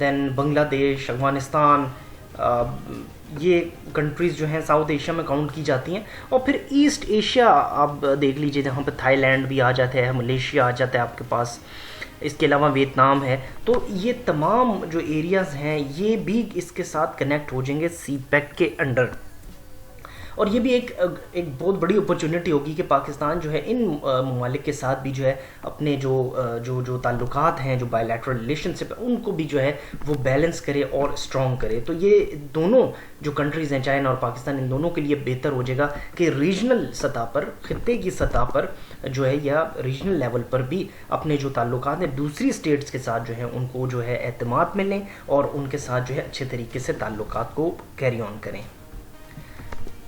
دین بنگلہ دیش، افغانستان، یہ کنٹریز جو ہیں ساؤتھ ایشیا میں کاؤنٹ کی جاتی ہیں. اور پھر ایسٹ ایشیا آپ دیکھ لیجئے جہاں پہ تھائی لینڈ بھی آ جاتا ہے، ملیشیا آ جاتا ہے آپ کے پاس، اس کے علاوہ ویتنام ہے. تو یہ تمام جو ایریاز ہیں یہ بھی اس کے ساتھ کنیکٹ ہو جائیں گے سی پیک کے انڈر. اور یہ بھی ایک بہت بڑی اپرچونٹی ہوگی کہ پاکستان جو ہے ان ممالک کے ساتھ بھی جو ہے اپنے جو تعلقات ہیں، جو بائی لیٹرل ریلیشن شپ ان کو بھی جو ہے وہ بیلنس کرے اور اسٹرانگ کرے. تو یہ دونوں جو کنٹریز ہیں چائنا اور پاکستان، ان دونوں کے لیے بہتر ہو جائے گا کہ ریجنل سطح پر، خطے کی سطح پر جو ہے یا ریجنل لیول پر بھی اپنے جو تعلقات ہیں دوسری اسٹیٹس کے ساتھ جو ہے ان کو جو ہے اعتماد ملیں اور ان کے ساتھ جو ہے اچھے طریقے سے تعلقات کو کیری آن کریں.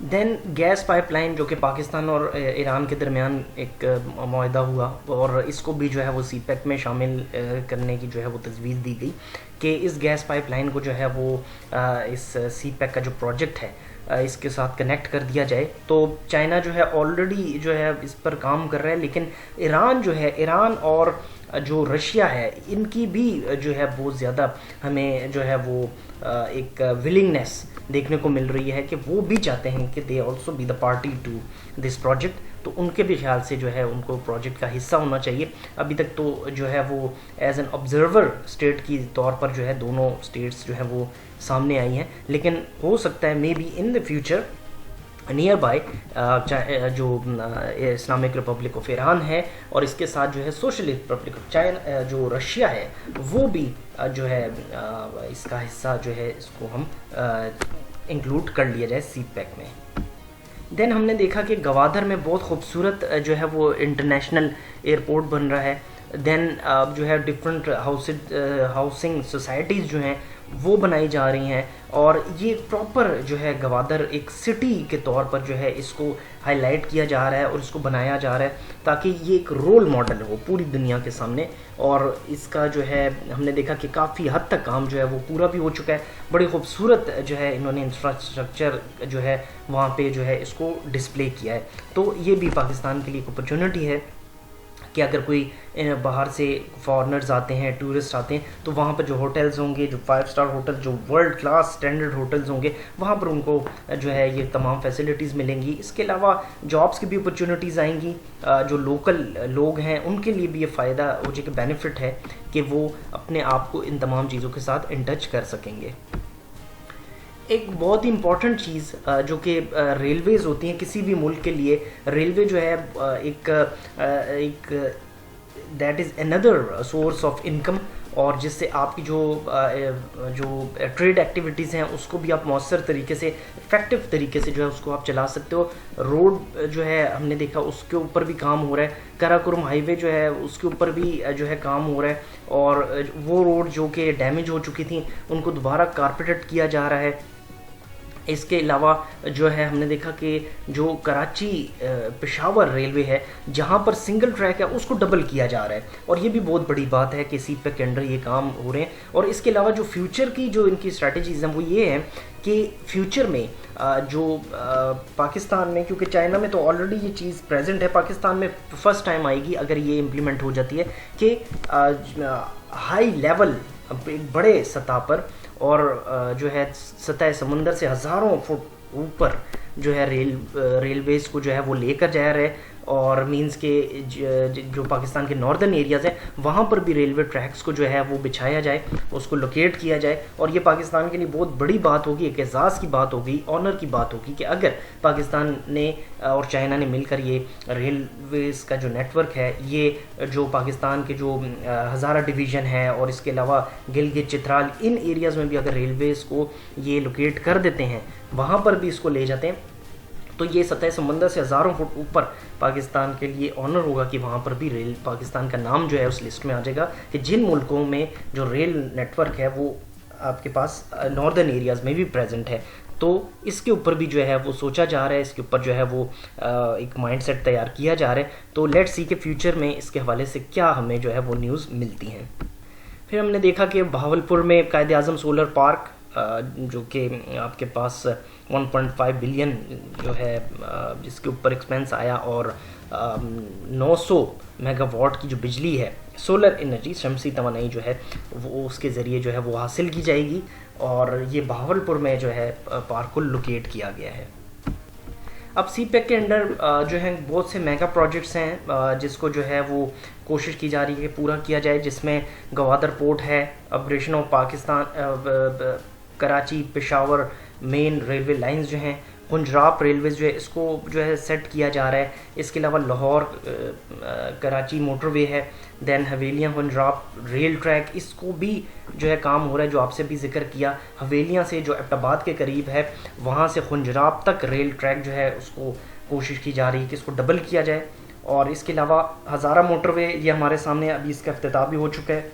دین گیس پائپ لائن جو کہ پاکستان اور ایران کے درمیان ایک معاہدہ ہوا، اور اس کو بھی جو ہے وہ سی پیک میں شامل کرنے کی جو ہے وہ تجویز دی گئی کہ اس گیس پائپ لائن کو جو ہے وہ اس سی پیک کا جو پروجیکٹ ہے اس کے ساتھ کنیکٹ کر دیا جائے. تو چائنا جو ہے آلریڈی جو ہے اس پر کام کر رہا ہے، لیکن ایران اور جو رشیا ہے ان کی بھی جو ہے بہت زیادہ ہمیں جو ہے وہ ایک ولنگنیس دیکھنے کو مل رہی ہے کہ وہ بھی چاہتے ہیں کہ they also be the party to this project. تو ان کے بھی خیال سے جو ہے ان کو پروجیکٹ کا حصہ ہونا چاہیے. ابھی تک تو جو ہے وہ ایز این آبزرور اسٹیٹ کی طور پر جو ہے دونوں اسٹیٹس جو ہے وہ سامنے آئی ہیں، لیکن ہو سکتا ہے may be in the future near by جو اسلامک ریپبلک آف ایران ہے اور اس کے ساتھ جو ہے سوشلسٹ ریپبلک آف چائنا جو رشیا ہے وہ بھی جو ہے اس کا حصہ جو ہے اس کو ہم انکلوڈ کر لیا جائے سی پیک میں. دین ہم نے دیکھا کہ گوادر میں بہت خوبصورت جو ہے وہ انٹرنیشنل ایئرپورٹ بن رہا ہے. دین جو ہے ڈفرینٹ ہاؤسنگ سوسائٹیز جو ہیں وہ بنائی جا رہی ہیں، اور یہ پراپر جو ہے گوادر ایک سٹی کے طور پر جو ہے اس کو ہائی لائٹ کیا جا رہا ہے اور اس کو بنایا جا رہا ہے تاکہ یہ ایک رول ماڈل ہو پوری دنیا کے سامنے. اور اس کا جو ہے ہم نے دیکھا کہ کافی حد تک کام جو ہے وہ پورا بھی ہو چکا ہے. بڑی خوبصورت جو ہے انہوں نے انفراسٹرکچر جو ہے وہاں پہ جو ہے اس کو ڈسپلے کیا ہے. تو یہ بھی پاکستان کے لیے ایک اپرچونٹی ہے کہ اگر کوئی باہر سے فارنرز آتے ہیں، ٹورسٹ آتے ہیں، تو وہاں پر جو ہوٹلز ہوں گے، جو 5 اسٹار ہوٹل، جو ورلڈ کلاس سٹینڈرڈ ہوٹلز ہوں گے، وہاں پر ان کو جو ہے یہ تمام فیسلٹیز ملیں گی. اس کے علاوہ جابس کی بھی اپرچونٹیز آئیں گی. جو لوکل لوگ ہیں ان کے لیے بھی یہ فائدہ ہو جائے کہ بینیفٹ ہے کہ وہ اپنے آپ کو ان تمام چیزوں کے ساتھ ان ٹچ کر سکیں گے. ایک بہت ہی امپورٹنٹ چیز جو کہ ریلویز ہوتی ہیں کسی بھی ملک کے لیے، ریلوے جو ہے ایک that is another source of income, اور جس سے آپ کی جو ٹریڈ ایکٹیویٹیز ہیں اس کو بھی آپ مؤثر طریقے سے، افیکٹو طریقے سے جو ہے اس کو آپ چلا سکتے ہو. روڈ جو ہے ہم نے دیکھا اس کے اوپر بھی کام ہو رہا ہے. کراکرم ہائی وے جو ہے اس کے اوپر بھی جو ہے کام ہو رہا ہے، اور وہ روڈ جو کہ ڈیمیج ہو چکی تھیں ان کو دوبارہ کارپیٹڈ کیا جا رہا ہے. اس کے علاوہ جو ہے ہم نے دیکھا کہ جو کراچی پشاور ریلوے ہے جہاں پر سنگل ٹریک ہے اس کو ڈبل کیا جا رہا ہے، اور یہ بھی بہت بڑی بات ہے کہ سی پیک کے انڈر یہ کام ہو رہے ہیں. اور اس کے علاوہ جو فیوچر کی جو ان کی اسٹریٹجیز ہیں وہ یہ ہیں کہ فیوچر میں جو پاکستان میں، کیونکہ چائنا میں تو آلریڈی یہ چیز پریزنٹ ہے، پاکستان میں فرسٹ ٹائم آئے گی اگر یہ امپلیمنٹ ہو جاتی ہے کہ ہائی لیول بڑے سطح پر اور جو ہے سطح سمندر سے ہزاروں فٹ اوپر جو ہے ریلویز کو جو ہے وہ لے کر جا رہے، اور مینز کے جو پاکستان کے ناردرن ایریاز ہیں وہاں پر بھی ریلوے ٹریکس کو جو ہے وہ بچھایا جائے، اس کو لوکیٹ کیا جائے. اور یہ پاکستان کے لیے بہت بڑی بات ہوگی، ایک اعزاز کی بات ہوگی، آنر کی بات ہوگی کہ اگر پاکستان نے اور چائنا نے مل کر یہ ریلویز کا جو نیٹ ورک ہے، یہ جو پاکستان کے جو ہزارہ ڈویژن ہے اور اس کے علاوہ گلگت چترال ان ایریاز میں بھی اگر ریلویز کو یہ لوکیٹ کر دیتے ہیں، وہاں پر بھی اس کو لے جاتے ہیں، تو یہ سطح سمندر سے ہزاروں فٹ اوپر پاکستان کے لیے آنر ہوگا کہ وہاں پر بھی پاکستان کا نام جو ہے اس لسٹ میں آ جائے گا کہ جن ملکوں میں جو ریل نیٹ ورک ہے وہ آپ کے پاس ناردرن ایریاز میں بھی پریزنٹ ہے. تو اس کے اوپر بھی جو ہے وہ سوچا جا رہا ہے، اس کے اوپر جو ہے وہ ایک مائنڈ سیٹ تیار کیا جا رہا ہے. تو لیٹ سی کہ فیوچر میں اس کے حوالے سے کیا ہمیں جو ہے وہ نیوز ملتی ہیں. پھر ہم نے دیکھا کہ بہاولپور میں قائد اعظم سولر پارک جو کہ آپ کے پاس 1.5 بلین جو ہے جس کے اوپر ایکسپینس آیا، اور 900 میگا واٹ کی جو بجلی ہے سولر انرجی شمسی توانائی جو ہے وہ اس کے ذریعے جو ہے وہ حاصل کی جائے گی، اور یہ بہاولپور میں جو ہے پارک کو لوکیٹ کیا گیا ہے۔ اب سی پیک کے انڈر جو ہے بہت سے میگا پروجیکٹس ہیں جس کو جو ہے وہ کوشش کی جا رہی ہے کہ پورا کیا جائے، جس میں گوادر پورٹ ہے، operation of Pakistan, Karachi Peshawar main railway lines جو ہیں، خنجراب ریلویز جو ہے اس کو جو ہے سیٹ کیا جا رہا ہے۔ اس کے علاوہ لاہور کراچی موٹر وے ہے، دین حویلیاں خنجراب ریل ٹریک، اس کو بھی جو ہے کام ہو رہا ہے، جو آپ سے بھی ذکر کیا، حویلیاں سے جو ایبٹ آباد کے قریب ہے وہاں سے خنجراب تک ریل ٹریک جو ہے اس کو کوشش کی جا رہی ہے کہ اس کو ڈبل کیا جائے۔ اور اس کے علاوہ ہزارہ موٹر وے یہ ہمارے سامنے ابھی اس کا افتتاح بھی ہو چکا ہے۔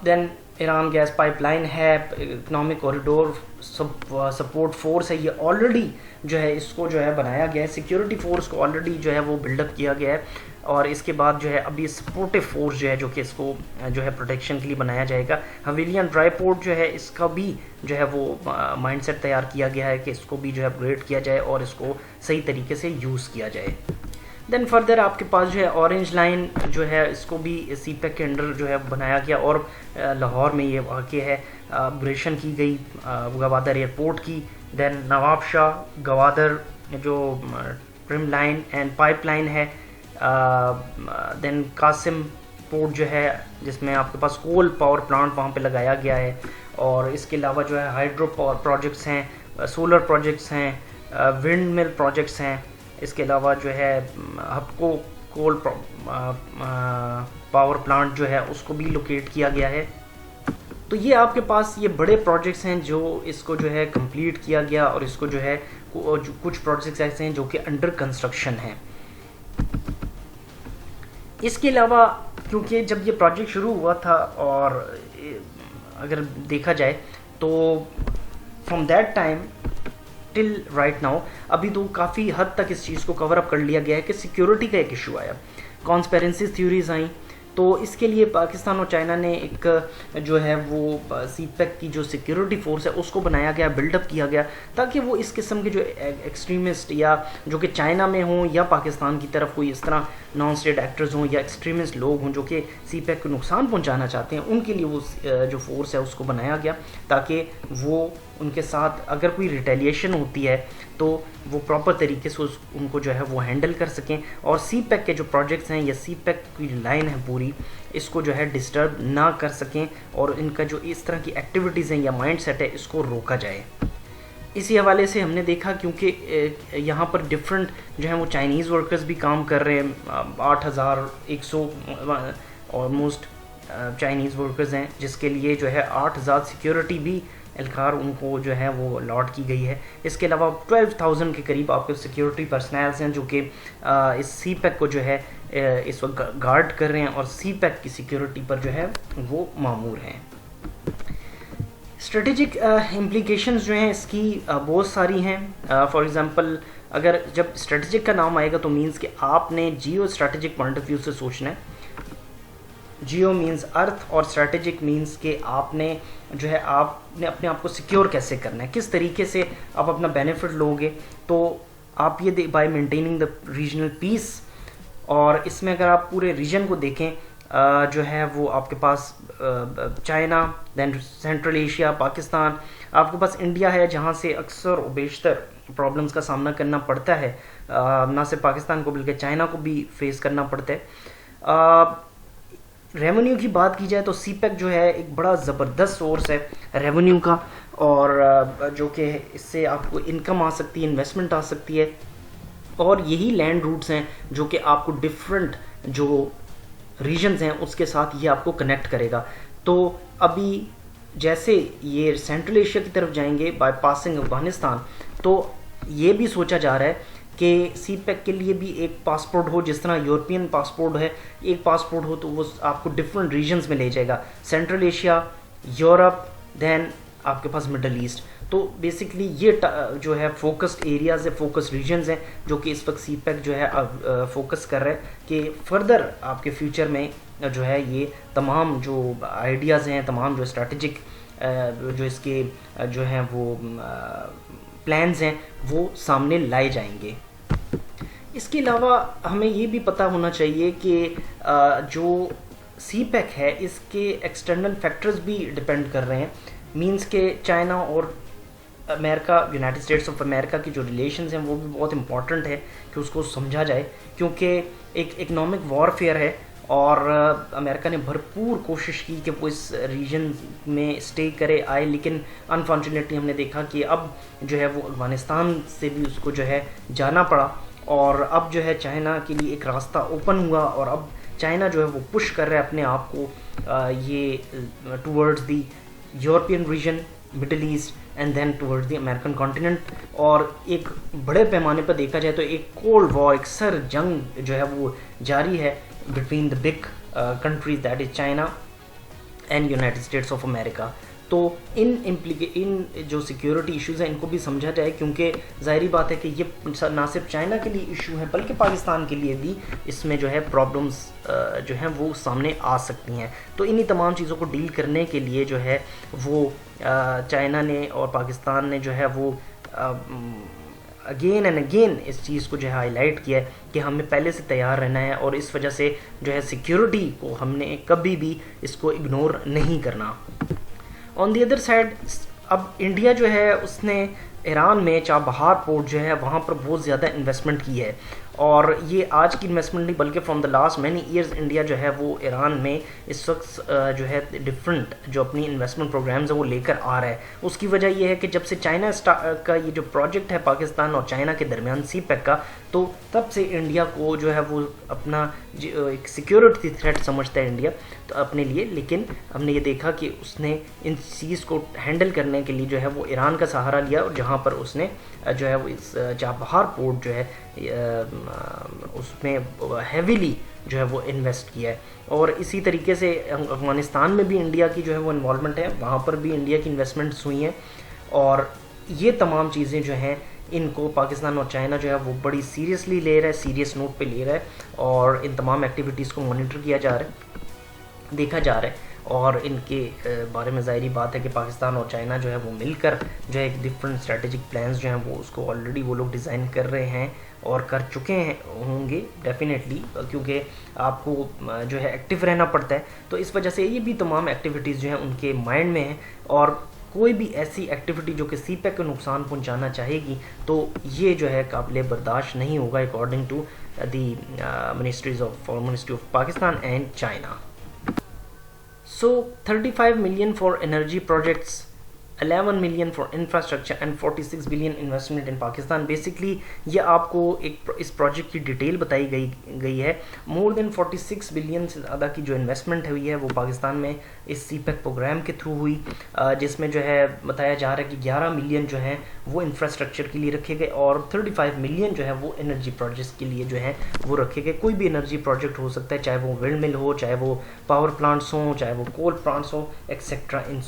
دین ایران گیس پائپ لائن ہے، اکنامک کوریڈور سپورٹ فورس ہے، یہ آلریڈی جو ہے اس کو جو ہے بنایا گیا ہے، سیکیورٹی فورس کو آلریڈی جو ہے وہ بلڈ اپ کیا گیا ہے، اور اس کے بعد جو ہے ابھی سپورٹیو فورس جو ہے جو کہ اس کو جو ہے پروٹیکشن کے لیے بنایا جائے گا۔ حویلیاں ڈرائی پورٹ جو ہے اس کا بھی جو ہے وہ مائنڈ سیٹ تیار کیا گیا ہے کہ اس کو بھی جو ہے اپگریڈ کیا جائے اور اس کو صحیح طریقے سے یوز کیا جائے۔ دین فردر آپ کے پاس جو ہے اورنج لائن جو ہے اس کو بھی سی پیک کے انڈر جو ہے بنایا گیا، اور لاہور میں یہ واقع ہے، اپگریشن کی گئی گوادر ایئرپورٹ کی۔ دین نواب شاہ گوادر جو term line and pipe line ہے، دین قاسم پورٹ جو ہے جس میں آپ کے پاس کول پاور پلانٹ وہاں پہ لگایا گیا ہے، اور اس کے علاوہ جو ہے ہائیڈرو پاور پروجیکٹس ہیں، سولر پروجیکٹس ہیں، ونڈ مل پروجیکٹس ہیں، اس کے علاوہ جو ہے ہپکو کول پاور پلانٹ جو ہے اس کو بھی لوکیٹ کیا گیا ہے۔ تو یہ آپ کے پاس یہ بڑے پروجیکٹس ہیں جو اس کو جو ہے کمپلیٹ کیا گیا، اور اس کو جو ہے کچھ پروجیکٹس ایسے ہیں جو کہ انڈر کنسٹرکشن ہیں۔ اس کے علاوہ کیونکہ جب یہ پروجیکٹ شروع ہوا تھا، اور اگر دیکھا جائے تو from that time till right now ابھی تو کافی حد تک اس چیز کو کور اپ کر لیا گیا ہے کہ سیکیورٹی کا ایک ایشو آیا، کانسپیرنسی تھیوریز آئیں، تو اس کے لیے پاکستان اور چائنا نے ایک جو ہے وہ سی پیک کی جو سیکیورٹی فورس ہے اس کو بنایا گیا، بلڈ اپ کیا گیا، تاکہ وہ اس قسم کے جو ایکسٹریمسٹ یا جو کہ چائنا میں ہوں یا پاکستان کی طرف کوئی اس طرح نان اسٹیٹ ایکٹرز ہوں یا ایکسٹریمسٹ لوگ ہوں جو کہ سی پیک کو نقصان پہنچانا چاہتے ہیں، ان کے لیے وہ جو فورس ہے اس کو بنایا گیا، تاکہ وہ ان کے ساتھ اگر کوئی ریٹیلیشن ہوتی ہے تو وہ پراپر طریقے سے ان کو جو ہے وہ ہینڈل کر سکیں، اور سی پیک کے جو پروجیکٹس ہیں یا سی پیک کی لائن ہے پوری اس کو جو ہے ڈسٹرب نہ کر سکیں، اور ان کا جو اس طرح کی ایکٹیویٹیز ہیں یا مائنڈ سیٹ ہے اس کو روکا جائے۔ اسی حوالے سے ہم نے دیکھا کیونکہ یہاں پر ڈفرینٹ جو ہیں وہ چائنیز ورکرز بھی کام کر رہے ہیں، 8100 آلموسٹ چائنیز ورکرز ہیں، جس کے لیے جو ہے 8000 سیکیورٹی بھی اہلکار ان کو جو ہے وہ الاٹ کی گئی ہے۔ اس کے علاوہ 12000 کے قریب آپ کے سیکیورٹی پرسنلز ہیں جو کہ اس سی پیک کو جو ہے اس وقت گارڈ کر رہے ہیں، اور سی پیک کی سیکیورٹی پر جو ہے وہ مامور ہیں۔ اسٹریٹجک امپلیکیشنز جو ہیں اس کی بہت ساری ہیں۔ فار ایگزامپل اگر جب اسٹریٹجک کا نام آئے گا تو مینس کہ آپ نے geo strategic point of view سے سوچنا ہے۔ جیو مینز ارتھ، اور اسٹریٹجک مینز کہ آپ نے جو ہے آپ نے اپنے آپ کو سیکیور کیسے کرنا ہے، کس طریقے سے آپ اپنا بینیفٹ لو گے، تو آپ یہ بائی مینٹیننگ دا ریجنل پیس، اور اس میں اگر آپ پورے ریجن کو دیکھیں جو ہے وہ آپ کے پاس چائنا، دین سینٹرل ایشیا، پاکستان، آپ کے پاس انڈیا ہے جہاں سے اکثر و بیشتر پرابلمس کا سامنا کرنا پڑتا ہے، نہ صرف پاکستان کو بلکہ چائنا کو بھی فیس کرنا پڑتا ہے۔ ریونیو کی بات کی جائے تو سی پیک جو ہے ایک بڑا زبردست سورس ہے ریونیو کا، اور جو کہ اس سے آپ کو انکم آ سکتی ہے، انویسٹمنٹ آ سکتی ہے، اور یہی لینڈ روٹس ہیں جو کہ آپ کو ڈفرینٹ جو ریجنز ہیں اس کے ساتھ یہ آپ کو کنیکٹ کرے گا۔ تو ابھی جیسے یہ سینٹرل ایشیا کی طرف جائیں گے بائی پاسنگ افغانستان، تو یہ بھی سوچا جا رہا ہے کہ سی پیک کے لیے بھی ایک پاسپورٹ ہو، جس طرح یورپین پاسپورٹ ہے، ایک پاسپورٹ ہو تو وہ آپ کو ڈفرینٹ ریجنز میں لے جائے گا، سینٹرل ایشیا، یورپ، دین آپ کے پاس مڈل ایسٹ۔ تو بیسکلی یہ جو ہے فوکسڈ ایریاز ہے، فوکس ریجنز ہیں جو کہ اس وقت سی پیک جو ہے فوکس کر رہا ہے کہ فردر آپ کے فیوچر میں جو ہے یہ تمام جو آئیڈیاز ہیں، تمام جو اسٹریٹجک جو اس کے جو ہیں وہ پلانز ہیں وہ سامنے لائے جائیں گے۔ اس کے علاوہ ہمیں یہ بھی پتہ ہونا چاہیے کہ جو سی پیک ہے اس کے ایکسٹرنل فیکٹرز بھی ڈپینڈ کر رہے ہیں. مینس کہ چائنا اور امریکہ، یونائٹڈ اسٹیٹس آف امریکہ کی جو ریلیشنز ہیں وہ بھی بہت امپورٹنٹ ہے کہ اس کو سمجھا جائے، کیونکہ ایک اکنامک وارفیئر ہے اور امریکہ نے بھرپور کوشش کی کہ وہ اس ریجن میں اسٹے کرے آئے، لیکن انفارچونیٹلی ہم نے دیکھا کہ اب جو ہے وہ افغانستان سے بھی اس کو جو ہے جانا پڑا، اور اب جو ہے چائنا کے لیے ایک راستہ اوپن ہوا، اور اب چائنا جو ہے وہ پش کر رہا ہے اپنے آپ کو یہ towards the European region, Middle East and then towards the American continent. اور ایک بڑے پیمانے پر دیکھا جائے تو ایک کولڈ وار، ایک سر جنگ جو ہے وہ جاری ہے between the big countries that is China and United States of America. تو ان جو سیکیورٹی ایشوز ہیں ان کو بھی سمجھا جائے، کیونکہ ظاہری بات ہے کہ یہ نہ صرف چائنا کے لیے ایشو ہے بلکہ پاکستان کے لیے بھی اس میں جو ہے پرابلمز جو ہیں وہ سامنے آ سکتی ہیں. تو انہی تمام چیزوں کو ڈیل کرنے کے لیے جو ہے وہ چائنا نے اور پاکستان نے جو ہے وہ اگین اینڈ اگین اس چیز کو جو ہے ہائی لائٹ کیا ہے کہ ہمیں پہلے سے تیار رہنا ہے، اور اس وجہ سے جو ہے سیکیورٹی کو ہم نے کبھی بھی اس کو اگنور نہیں کرنا. آن دی ادر سائڈ اب انڈیا جو ہے اس نے ایران میں چابہار پورٹ جو ہے وہاں پر بہت زیادہ انویسٹمنٹ کی ہے، اور یہ آج کی انویسٹمنٹ نہیں بلکہ from the last many years India جو ہے وہ ایران میں اس وقت جو ہے ڈفرینٹ جو اپنی انویسٹمنٹ پروگرامز ہیں وہ لے کر آ رہا ہے. اس کی وجہ یہ ہے کہ جب سے چائنا کا یہ جو پروجیکٹ ہے پاکستان اور چائنا کے درمیان سی پیک کا، تو تب سے انڈیا کو جو ہے وہ اپنا ایک سیکیورٹی تھریٹ سمجھتا ہے انڈیا تو اپنے لیے. لیکن ہم نے یہ دیکھا کہ اس نے ان چیز کو ہینڈل کرنے کے لیے جو ہے وہ ایران کا سہارا لیا، اور جہاں پر اس نے جو ہے وہ اس چابہار پورٹ جو ہے اس میں ہیویلی جو ہے وہ انویسٹ کیا ہے. اور اسی طریقے سے افغانستان میں بھی انڈیا کی جو ہے وہ انوالومنٹ ہے، وہاں پر بھی انڈیا کی انویسٹمنٹس ہوئی ہیں. اور یہ تمام چیزیں جو ہیں ان کو پاکستان اور چائنا جو ہے وہ بڑی سیریسلی لے رہا ہے، سیریس نوٹ پہ لے رہا ہے، اور ان تمام ایکٹیویٹیز کو مانیٹر کیا جا رہا ہے، دیکھا جا رہا ہے. اور ان کے بارے میں ظاہری بات ہے کہ پاکستان اور چائنا جو ہے وہ مل کر جو ہے ایک ڈفرینٹ اسٹریٹجک پلانز جو ہیں وہ اس کو آلریڈی وہ لوگ ڈیزائن کر رہے ہیں اور کر چکے ہیں ہوں گے ڈیفینیٹلی، کیونکہ آپ کو جو ہے ایکٹیو رہنا پڑتا ہے. تو اس وجہ سے یہ بھی تمام ایکٹیویٹیز جو ہیں ان کے مائنڈ میں ہیں، اور کوئی بھی ایسی ایکٹیویٹی جو کہ سی پیک کو نقصان پہنچانا چاہے گی تو یہ جو ہے قابل برداشت نہیں ہوگا according to the ministry of Pakistan and China. So 35 million for energy projects, 11 million for infrastructure and 46 billion investment in Pakistan. Basically یہ آپ کو ایک اس پروجیکٹ کی ڈیٹیل بتائی گئی ہے. مور دین 46 بلین سے زیادہ کی جو انویسٹمنٹ ہوئی ہے وہ پاکستان میں اس سی پیک پروگرام کے تھرو ہوئی، جس میں جو ہے بتایا جا رہا ہے کہ 11 ملین جو ہیں وہ انفراسٹرکچر کے لیے رکھے گئے، اور 35 ملین جو ہے وہ انرجی پروجیکٹس کے لیے جو ہیں وہ رکھے گئے. کوئی بھی انرجی پروجیکٹ ہو سکتا ہے، چاہے وہ ونڈ مل ہو، چاہے وہ پاور پلانٹس ہوں، چاہے وہ کول پلانٹس ہوں، etcetera in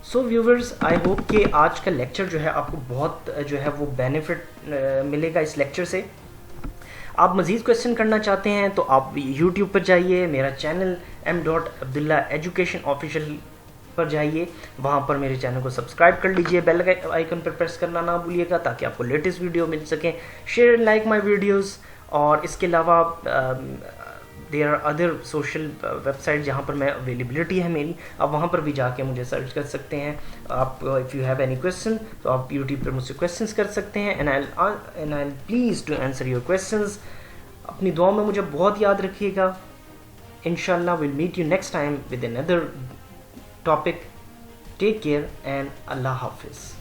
so viewers I hope کہ آج کا لیکچر جو ہے آپ کو بہت جو ہے وہ بینیفٹ ملے گا اس لیکچر سے. آپ مزید کویسچن کرنا چاہتے ہیں تو آپ یوٹیوب پر جائیے، میرا چینل m.abdullah education official پر جائیے، وہاں پر میرے چینل کو سبسکرائب کر لیجئے، بیل آئیکن پر پریس کرنا نہ بھولیے گا تاکہ آپ کو لیٹسٹ ویڈیو مل سکیں. Share and like my videos. اور اس کے علاوہ there are other social website جہاں پر میں اویلیبلٹی ہے میری، آپ وہاں پر بھی جا کے مجھے سرچ کر سکتے ہیں. آپ if you have any question تو آپ یوٹیوب پر مجھ سے کویسچنس کر سکتے ہیں، and I please to answer your questions. اپنی دعاؤں میں مجھے بہت یاد رکھیے گا. انشاءاللہ we'll meet you next time with another topic. Take care and اللہ حافظ.